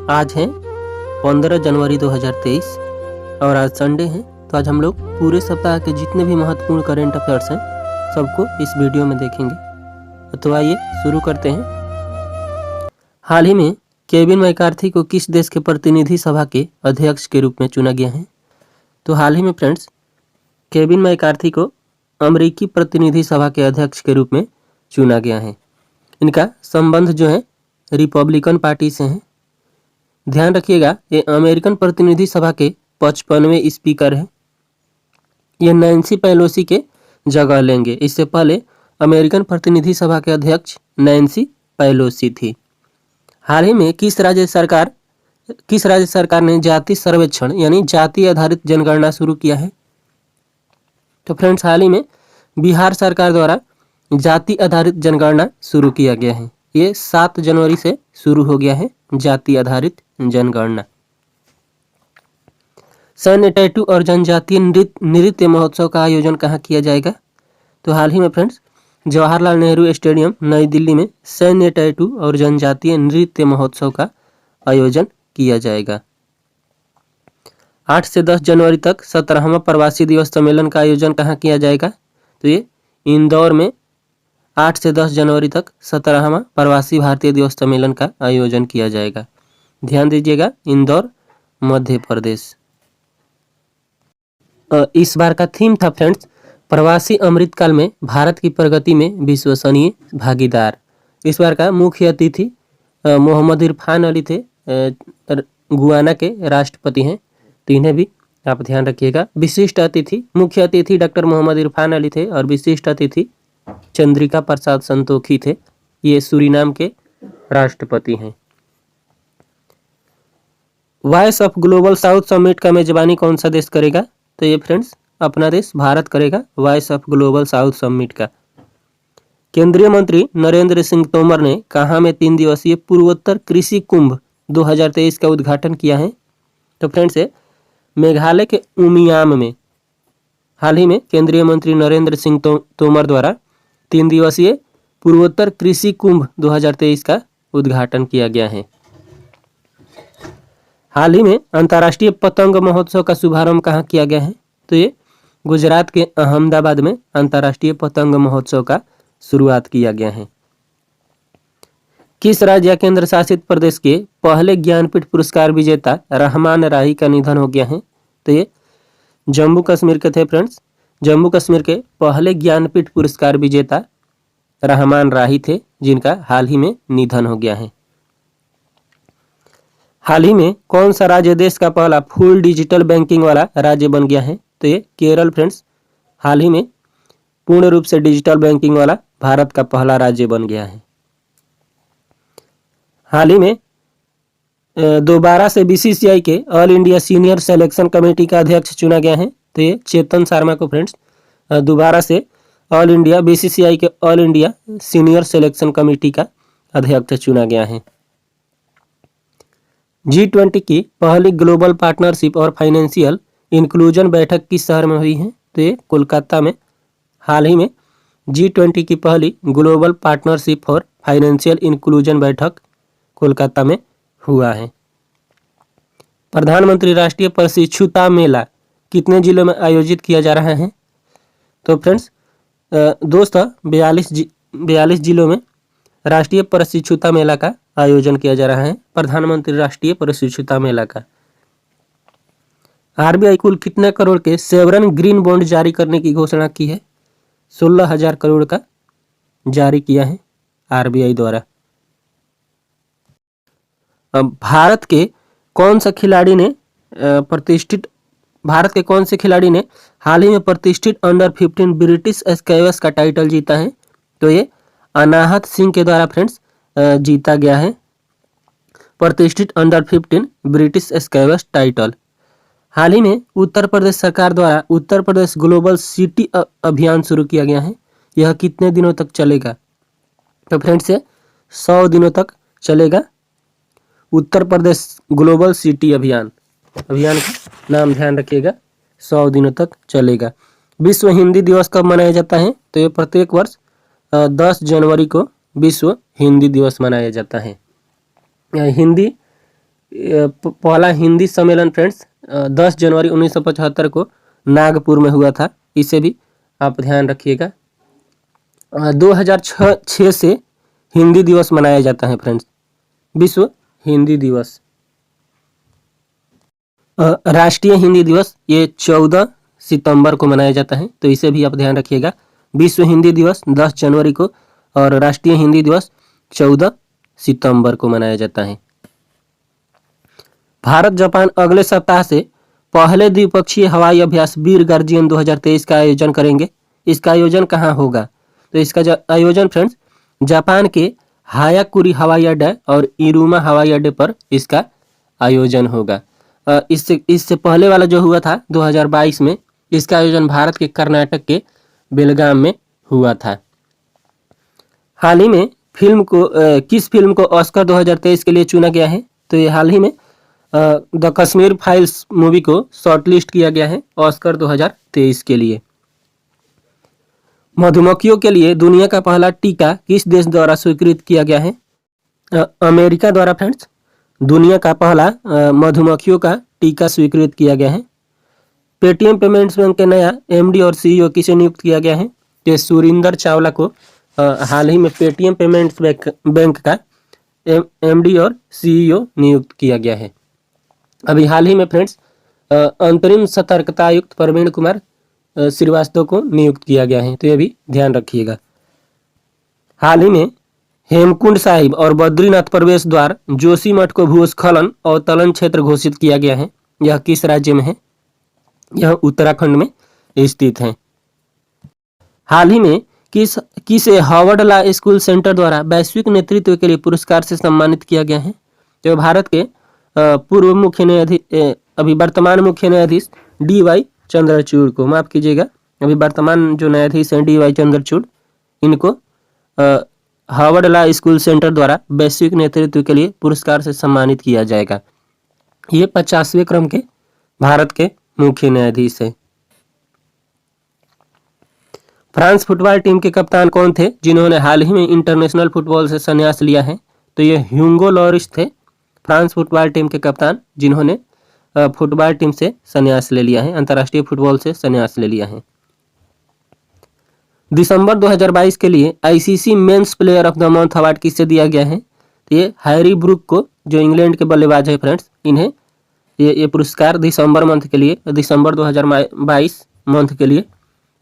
आज है 15 जनवरी 2023 और आज संडे है। तो आज हम लोग पूरे सप्ताह के जितने भी महत्वपूर्ण करेंट अफेयर्स हैं सबको इस वीडियो में देखेंगे। तो आइए शुरू करते हैं। हाल ही में केविन मैकार्थी को किस देश के प्रतिनिधि सभा के अध्यक्ष के रूप में चुना गया है? तो हाल ही में फ्रेंड्स केविन मैकार्थी को अमेरिकी प्रतिनिधि सभा के अध्यक्ष के रूप में चुना गया है। इनका संबंध जो है रिपब्लिकन पार्टी से है। ध्यान रखिएगा, ये अमेरिकन प्रतिनिधि सभा के 55वें स्पीकर हैं। ये नैन्सी पेलोसी के जगह लेंगे। इससे पहले अमेरिकन प्रतिनिधि सभा के अध्यक्ष नैन्सी पेलोसी थी। हाल ही में किस राज्य सरकार ने जाति सर्वेक्षण यानी जाति आधारित जनगणना शुरू किया है? तो फ्रेंड्स हाल ही में बिहार सरकार द्वारा जाति आधारित जनगणना शुरू किया गया है। ये 7 जनवरी से शुरू हो गया है जाति आधारित जनगणना। सैन्य टैटू और जनजातीय नृत्य महोत्सव का आयोजन कहाँ किया जाएगा? तो हाल ही में फ्रेंड्स जवाहरलाल नेहरू स्टेडियम नई दिल्ली में सैन्य टैटू और जनजातीय नृत्य महोत्सव का आयोजन किया जाएगा। 8 से 10 जनवरी तक 17वां प्रवासी दिवस सम्मेलन का आयोजन कहाँ किया जाएगा? तो ये इंदौर में 8 से 10 जनवरी तक 17वां प्रवासी भारतीय दिवस सम्मेलन का आयोजन किया जाएगा। ध्यान दीजिएगा, इंदौर मध्य प्रदेश। इस बार का थीम था फ्रेंड्स प्रवासी अमृतकाल में भारत की प्रगति में विश्वसनीय भागीदार। इस बार का मुख्य अतिथि मोहम्मद इरफान अली थे, गुयाना के राष्ट्रपति हैं। तो इन्हें भी आप ध्यान रखिएगा। विशिष्ट अतिथि मुख्य अतिथि डॉक्टर मोहम्मद इरफान अली थे और विशिष्ट अतिथि चंद्रिका प्रसाद संतोखी थे। ये सूरीनाम के राष्ट्रपति हैं। Voice of global south summit का मेजबानी कौन सा देश करेगा? तो ये फ्रेंड्स अपना देश भारत करेगा voice of global south summit का। केंद्रीय मंत्री नरेंद्र सिंह तोमर ने कहाँ में 3 दिवसीय पूर्वोत्तर कृषि कुंभ 2023 का उद्घाटन किया है? तो फ्रेंड्स मेघालय के उमियाम में हाल ही में केंद्रीय मंत्री नरेंद्र सिंह तोमर द्वारा 3 दिवसीय पूर्वोत्तर कृषि कुंभ 2023 का उद्घाटन किया गया है। हाल ही में अंतर्राष्ट्रीय पतंग महोत्सव का शुभारंभ कहाँ किया गया है? तो ये गुजरात के अहमदाबाद में अंतर्राष्ट्रीय पतंग महोत्सव का शुरुआत किया गया है। किस राज्य या केंद्र शासित प्रदेश के पहले ज्ञानपीठ पुरस्कार विजेता रहमान राही का निधन हो गया है? तो ये जम्मू कश्मीर के थे फ्रेंड्स। जम्मू कश्मीर के पहले ज्ञानपीठ पुरस्कार विजेता रहमान राही थे, जिनका हाल ही में निधन हो गया है। हाल ही में कौन सा राज्य देश का पहला फुल डिजिटल बैंकिंग वाला राज्य बन गया है? तो ये केरल फ्रेंड्स हाल ही में पूर्ण रूप से डिजिटल बैंकिंग वाला भारत का पहला राज्य बन गया है। हाल ही में दोबारा से बीसीसीआई के all India senior selection committee का अध्यक्ष चुना गया है। तो ये चेतन शर्मा को फ्रेंड्स दोबारा से ऑल इंडिया बीसीसीआई के all India senior selection committee का अध्यक्ष चुना गया है। G20 की पहली ग्लोबल पार्टनरशिप और फाइनेंशियल इंक्लूजन बैठक किस शहर में हुई है? तो ये कोलकाता में हाल ही में G20 की पहली ग्लोबल पार्टनरशिप और फाइनेंशियल इंक्लूजन बैठक कोलकाता में हुआ है। प्रधानमंत्री राष्ट्रीय प्रशिक्षुता मेला कितने जिलों में आयोजित किया जा रहा है? तो फ्रेंड्स दोस्तों 42 जिलों में राष्ट्रीय प्रशिक्षुता मेला का आयोजन किया जा रहा है। प्रधानमंत्री राष्ट्रीय प्रशिक्षुता मेला का। आरबीआई कुल कितने करोड़ के सेवरन ग्रीन बॉन्ड जारी करने की घोषणा की है? 16,000 करोड़ का जारी किया है आरबीआई द्वारा। अब भारत के कौन से खिलाड़ी ने हाल ही में प्रतिष्ठित अंडर 15 ब्रिटिश स्क्वैश का टाइटल जीता है? तो ये अनाहत सिंह के द्वारा फ्रेंड्स जीता गया है प्रतिष्ठित अंडर 15 ब्रिटिश स्क्वैश टाइटल। हाल ही में उत्तर प्रदेश सरकार द्वारा उत्तर प्रदेश ग्लोबल सिटी अभियान शुरू किया गया है। यह कितने दिनों तक चलेगा? तो फ्रेंड्स 100 दिनों तक चलेगा उत्तर प्रदेश ग्लोबल सिटी अभियान का नाम ध्यान रखिएगा, 100 दिनों तक चलेगा। विश्व हिंदी दिवस कब मनाया जाता है? तो ये प्रत्येक वर्ष 10 जनवरी को विश्व हिंदी दिवस मनाया जाता है। हिंदी पहला हिंदी सम्मेलन फ्रेंड्स 10 जनवरी 1975 को नागपुर में हुआ था। इसे भी आप ध्यान रखिएगा। 2006 से हिंदी दिवस मनाया जाता है फ्रेंड्स, विश्व हिंदी दिवस। राष्ट्रीय हिंदी दिवस ये 14 सितंबर को मनाया जाता है, तो इसे भी आप ध्यान रखिएगा। विश्व हिंदी दिवस 10 जनवरी को और राष्ट्रीय हिंदी दिवस 14 सितंबर को मनाया जाता है। भारत जापान अगले सप्ताह से पहले द्विपक्षीय हवाई अभ्यास वीर गार्जियन 2023 का आयोजन करेंगे। इसका आयोजन कहाँ होगा? तो इसका आयोजन फ्रेंड्स जापान के हायाकुरी हवाई अड्डा और इरुमा हवाई अड्डे पर इसका आयोजन होगा। इससे पहले वाला जो हुआ था 2022 में, इसका आयोजन भारत के कर्नाटक के बेलगाम में हुआ था। हाल ही में किस फिल्म को ऑस्कर 2023 के लिए चुना गया है? तो ये हाल ही में द कश्मीर फाइल्स मूवी को शॉर्टलिस्ट किया गया है ऑस्कर 2023 के लिए। मधुमक्खियों के लिए दुनिया का पहला टीका किस देश द्वारा स्वीकृत किया गया है? अमेरिका द्वारा फ्रेंड्स दुनिया का पहला मधुमक्खियों का टीका स्वीकृत किया गया है। पेटीएम पेमेंट्स बैंक के नया एमडी और सीईओ किसे नियुक्त किया गया है? तो सुरिंदर चावला को हाल ही में पेटीएम पेमेंट्स बैंक का एमडी और सीईओ नियुक्त किया गया है। अभी हाल ही में फ्रेंड्स अंतरिम सतर्कता आयुक्त प्रवीण कुमार श्रीवास्तव को नियुक्त किया गया है, तो ये भी ध्यान रखिएगा। हाल ही में हेमकुंड साहिब और बद्रीनाथ प्रवेश द्वार जोशीमठ को भूस्खलन और तलन क्षेत्र घोषित किया गया है। यह किस राज्य में है? यह उत्तराखंड में स्थित है। हाल ही में किसे हार्वर्ड लॉ स्कूल सेंटर द्वारा वैश्विक नेतृत्व के लिए पुरस्कार से सम्मानित किया गया है? तो भारत के पूर्व मुख्य न्यायाधीश, अभी वर्तमान मुख्य न्यायाधीश DY चंद्रचूड़ को, माफ कीजिएगा, अभी वर्तमान जो न्यायाधीश हैं DY चंद्रचूड़, इनको हार्वर्ड लॉ स्कूल सेंटर द्वारा वैश्विक नेतृत्व के लिए पुरस्कार से सम्मानित किया जाएगा। ये 50वें क्रम के भारत के मुख्य न्यायाधीश हैं। फ्रांस फुटबॉल टीम के कप्तान कौन थे जिन्होंने हाल ही में इंटरनेशनल फुटबॉल से संन्यास लिया है? तो ये ह्यूगो लॉरिस थे, फ्रांस फुटबॉल टीम के कप्तान जिन्होंने फुटबॉल टीम से संन्यास ले लिया है, अंतर्राष्ट्रीय फुटबॉल से संन्यास ले लिया है। दिसंबर 2022 के लिए ICC men's player of the month award किससे दिया गया है? तो ये हैरी ब्रूक को, जो इंग्लैंड के बल्लेबाज है फ्रेंड्स, इन्हें ये पुरस्कार दिसंबर 2022 मंथ के लिए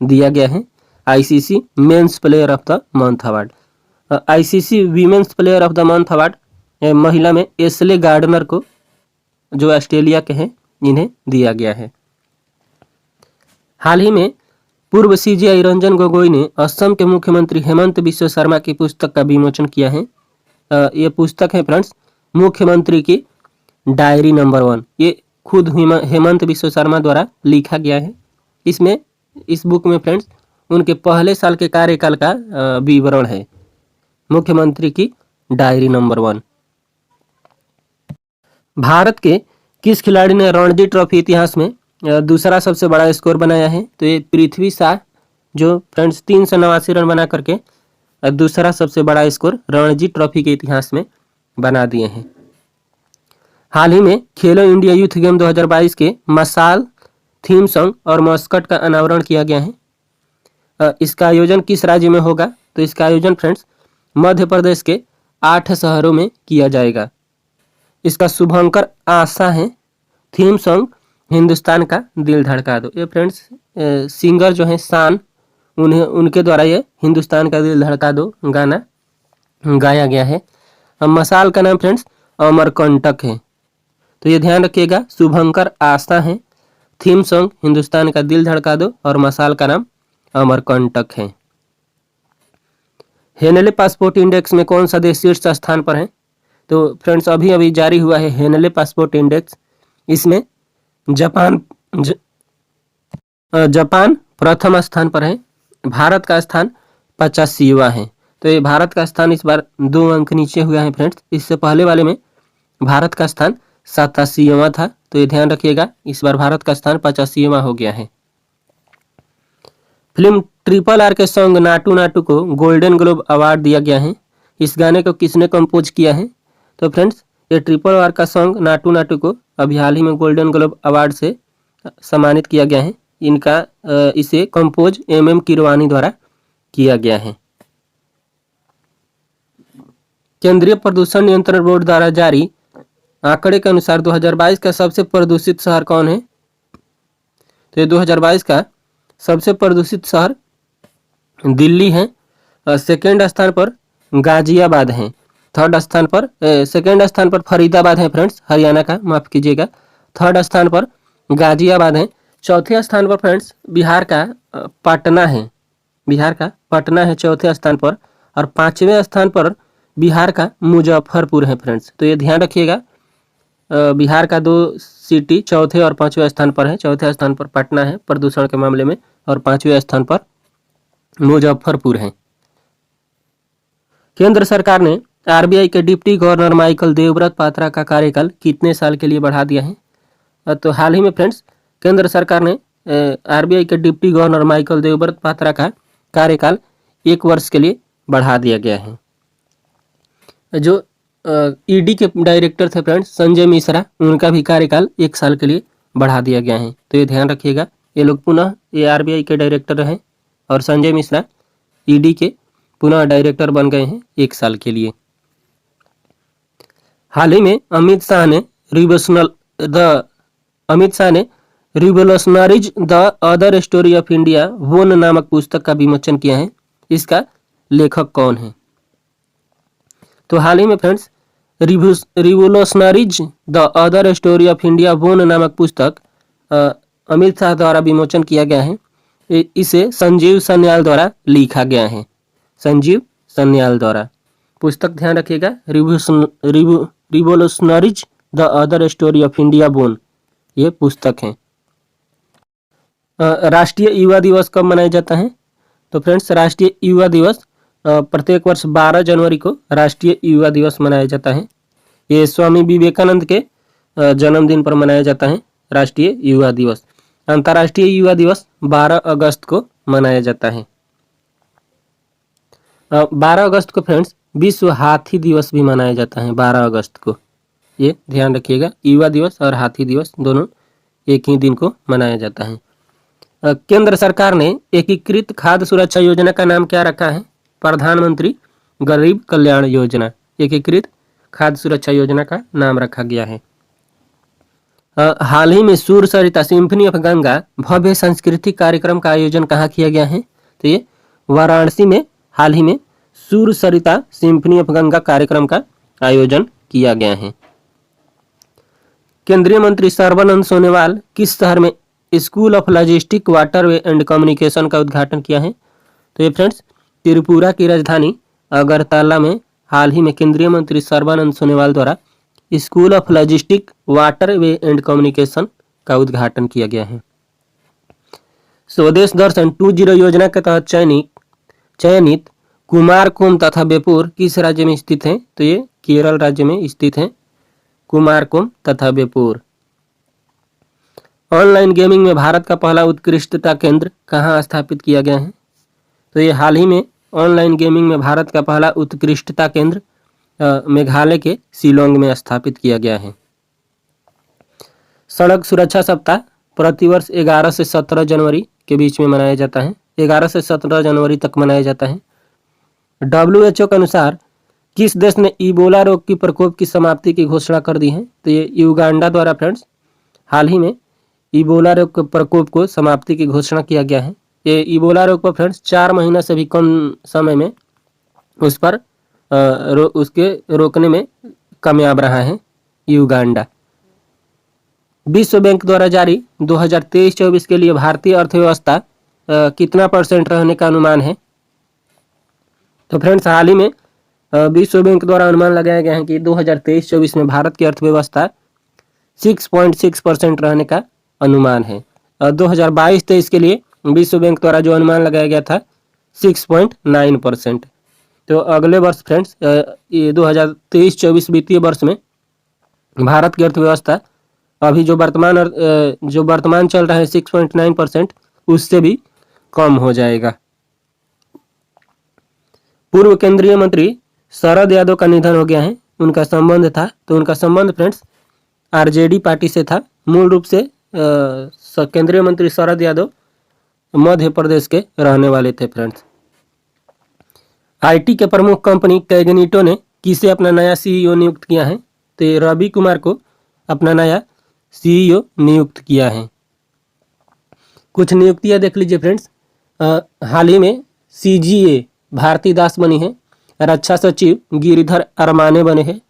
दिया गया है। ICC men's player of the month award. ICC women's player of the month award महिला में एशले गार्डनर को, जो ऑस्ट्रेलिया के हैं, इन्हें दिया गया है। हाल ही में पूर्व सीजीआई रंजन गोगोई ने असम के मुख्यमंत्री हेमंत बिश्व शर्मा की पुस्तक का विमोचन किया है। ये पुस्तक है फ्रेंड्स मुख्यमंत्री की डायरी नंबर 1। ये खुद हेमंत बिश्व शर्मा द्वारा लिखा गया है। इस बुक में फ्रेंड्स उनके पहले साल के कार्यकाल का विवरण है। मुख्यमंत्री की डायरी नंबर 1। भारत के किस खिलाड़ी ने रणजी ट्रॉफी इतिहास में दूसरा सबसे बड़ा स्कोर बनाया है? तो ये पृथ्वी शाह, जो फ्रेंड्स 389 रन बना करके दूसरा सबसे बड़ा स्कोर रणजी ट्रॉफी के इतिहास में बना दिए हैं। हाल ही में खेलो इंडिया यूथ गेम 2022 के मसाल, थीम सॉन्ग और मस्कट का अनावरण किया गया है। इसका आयोजन किस राज्य में होगा? तो इसका आयोजन फ्रेंड्स मध्य प्रदेश के 8 शहरों में किया जाएगा। इसका शुभंकर आशा है। थीम सॉन्ग हिंदुस्तान का दिल धड़का दो। ये फ्रेंड्स सिंगर जो हैं शान, उनके द्वारा ये हिंदुस्तान का दिल धड़का दो गाना गाया गया है। मसाल का नाम फ्रेंड्स अमरकंटक है, तो ये ध्यान रखिएगा। शुभंकर आशा है, थीम सॉन्ग हिंदुस्तान का दिल धड़का दो और मसाल का नाम अमरकंटक है। हेनले पासपोर्ट इंडेक्स में कौन सा देश शीर्ष स्थान पर है? तो फ्रेंड्स अभी जारी हुआ है हेनले पासपोर्ट इंडेक्स। इसमें जापान प्रथम स्थान पर है, भारत का स्थान 85वां है। तो ये भारत का स्थान इस बार 2 अंक नीचे हुआ है फ्रेंड्स। इससे पहले वाले में भारत का स्थान 87वां था, तो ये ध्यान रखिएगा। इस बार भारत का स्थान 85वां हो गया है। फिल्म RRR के सॉन्ग नाटू नाटू को गोल्डन ग्लोब अवार्ड दिया गया है। इस गाने को किसने कंपोज किया है? तो फ्रेंड्स ये ट्रिपल आर का सॉन्ग नाटू नाटू को अभी हाल ही में गोल्डन ग्लोब अवार्ड से सम्मानित किया गया है। इनका इसे कंपोज MM कीरवानी द्वारा किया गया है। केंद्रीय प्रदूषण नियंत्रण बोर्ड द्वारा जारी आंकड़े के अनुसार 2022 का सबसे प्रदूषित शहर कौन है? तो ये 2022 का सबसे प्रदूषित शहर दिल्ली है। सेकेंड स्थान पर गाजियाबाद है। थर्ड स्थान पर सेकेंड स्थान पर फरीदाबाद है फ्रेंड्स, हरियाणा का, माफ कीजिएगा। थर्ड स्थान पर गाजियाबाद है। चौथे स्थान पर फ्रेंड्स बिहार का पटना है। बिहार का पटना है चौथे स्थान पर। और पांचवें स्थान पर बिहार का मुजफ्फरपुर है फ्रेंड्स। तो ये ध्यान रखिएगा, बिहार का 2 सिटी चौथे और पांचवें स्थान पर है। चौथे स्थान पर पटना है प्रदूषण के मामले में और पांचवें स्थान पर मुजफ्फरपुर है। केंद्र सरकार ने RBI के deputy governor Michael Devvrat Patra का कार्यकाल कितने साल के लिए बढ़ा दिया है? तो हाल ही में फ्रेंड्स केंद्र सरकार ने RBI के deputy governor Michael Devvrat Patra का कार्यकाल 1 वर्ष के लिए बढ़ा दिया गया है। जो ED के डायरेक्टर थे फ्रेंड्स संजय मिश्रा, उनका भी कार्यकाल 1 साल के लिए बढ़ा दिया गया है। तो ये ध्यान रखिएगा, ये लोग पुनः ये RBI के डायरेक्टर रहे और संजय मिश्रा ED के पुनः डायरेक्टर बन गए हैं 1 साल के लिए। हाल ही में अमित शाह ने revolutionaries the other story of India वोन नामक पुस्तक का विमोचन किया है। इसका लेखक कौन है? तो हाल ही में friends revolutionaries the other story of India वोन नामक पुस्तक अमित शाह द्वारा विमोचन किया गया है। इसे संजीव सन्याल द्वारा लिखा गया है। संजीव सन्याल द्वारा। पुस्तक ध्यान रखिएगा, revolutionaries the other story of India bone, ये पुस्तक है। राष्ट्रीय युवा दिवस कब मनाया जाता है? तो फ्रेंड्स राष्ट्रीय युवा दिवस प्रत्येक वर्ष 12 जनवरी को राष्ट्रीय युवा दिवस मनाया जाता है। ये स्वामी विवेकानंद के जन्मदिन पर मनाया जाता है राष्ट्रीय युवा दिवस। अंतर्राष्ट्रीय युवा दिवस 12 अगस्त को मनाया जाता है। 12 अगस्त को फ्रेंड्स विश्व हाथी दिवस भी मनाया जाता है 12 अगस्त को। ये ध्यान रखिएगा, युवा दिवस और हाथी दिवस दोनों एक ही दिन को मनाया जाता है। केंद्र सरकार ने एकीकृत खाद्य सुरक्षा योजना का नाम क्या रखा है? प्रधानमंत्री गरीब कल्याण योजना। एकीकृत खाद्य सुरक्षा योजना का नाम रखा गया है। हाल ही में सूर सरिता सिम्फनी ऑफ गंगा भव्य सांस्कृतिक कार्यक्रम का आयोजन कहाँ किया गया है? तो ये वाराणसी में हाल ही में सूर सरिता सिम्फनी ऑफ गंगा कार्यक्रम का आयोजन किया गया है। केंद्रीय मंत्री सर्बानंद सोनोवाल किस शहर में school of logistic waterway and communication का उद्घाटन किया है? तो ये फ्रेंड्स त्रिपुरा की राजधानी अगरतला में हाल ही में केंद्रीय मंत्री सर्बानंद सोनोवाल द्वारा school of logistic waterway and communication का उद्घाटन किया गया है। स्वदेश दर्शन 2.0 योजना के तहत चयनित कुमारकोम तथा बेपूर किस राज्य में स्थित है? तो ये केरल राज्य में स्थित है कुमारकोम तथा बेपूर। ऑनलाइन गेमिंग में भारत का पहला उत्कृष्टता केंद्र कहाँ स्थापित किया गया है? तो ये हाल ही में ऑनलाइन गेमिंग में भारत का पहला उत्कृष्टता केंद्र मेघालय के शिलोंग में स्थापित किया गया है। सड़क सुरक्षा सप्ताह प्रतिवर्ष 11 से 17 जनवरी के बीच में मनाया जाता है। 11 से 17 जनवरी तक मनाया जाता है। WHO के अनुसार किस देश ने इबोला रोग की प्रकोप की समाप्ति की घोषणा कर दी है? तो ये युगांडा द्वारा फ्रेंड्स हाल ही में इबोला रोग के प्रकोप को समाप्ति की घोषणा किया गया है। ये इबोला रोग पर फ्रेंड्स 4 महीना से भी कम समय में उस पर उसके रोकने में कामयाब रहा है युगांडा। विश्व बैंक द्वारा जारी 2023-24 के लिए भारतीय अर्थव्यवस्था कितना % रहने का अनुमान है? तो फ्रेंड्स हाल ही में विश्व बैंक द्वारा अनुमान लगाया गया है कि 2023-24 में भारत की अर्थव्यवस्था 6.6% रहने का अनुमान है। 2022-23 के लिए विश्व बैंक द्वारा जो अनुमान लगाया गया था 6.9%। तो अगले वर्ष फ्रेंड्स ये 2023-24 वित्तीय वर्ष में भारत की अर्थव्यवस्था अभी जो वर्तमान चल रहा है 6.9%, उससे भी कम हो जाएगा। पूर्व केंद्रीय मंत्री शरद यादव का निधन हो गया है। उनका संबंध था, तो उनका संबंध फ्रेंड्स आरजेडी पार्टी से था। मूल रूप से केंद्रीय मंत्री शरद यादव मध्य प्रदेश के रहने वाले थे फ्रेंड्स। आईटी के प्रमुख कंपनी कैगनिटो ने किसे अपना नया सीईओ नियुक्त किया है? तो रवि कुमार को अपना नया सीईओ नियुक्त किया है। कुछ नियुक्तियां देख लीजिए फ्रेंड्स। हाल ही में सीजीए भारती दास बनी है। रक्षा सचिव गिरिधर अरमाने बने हैं।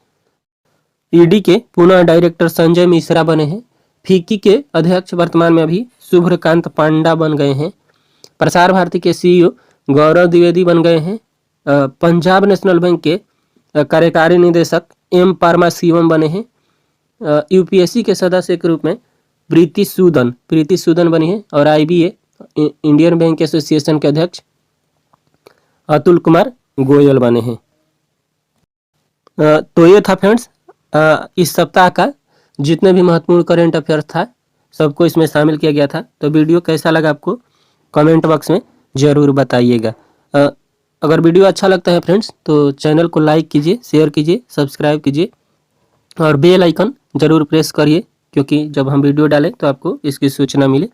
ईडी के पुनः डायरेक्टर संजय मिश्रा बने हैं। फिक्की के अध्यक्ष वर्तमान में अभी शुभ्रकांत पांडा बन गए हैं। प्रसार भारती के सीईओ गौरव द्विवेदी बन गए हैं। पंजाब नेशनल बैंक के कार्यकारी निदेशक एम परमाशिवम बने हैं। यूपीएससी के सदस्य के रूप में प्रीति सूदन बनी है। और आईबीए इंडियन बैंक एसोसिएशन के अध्यक्ष अतुल कुमार गोयल बने हैं। तो ये था फ्रेंड्स इस सप्ताह का जितने भी महत्वपूर्ण करेंट अफेयर्स था सबको इसमें शामिल किया गया था। तो वीडियो कैसा लगा आपको कमेंट बॉक्स में ज़रूर बताइएगा। अगर वीडियो अच्छा लगता है फ्रेंड्स तो चैनल को लाइक कीजिए, शेयर कीजिए, सब्सक्राइब कीजिए और बेल आइकन ज़रूर प्रेस करिए, क्योंकि जब हम वीडियो डालें तो आपको इसकी सूचना मिले।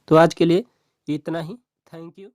तो आज के लिए इतना ही। Thank you.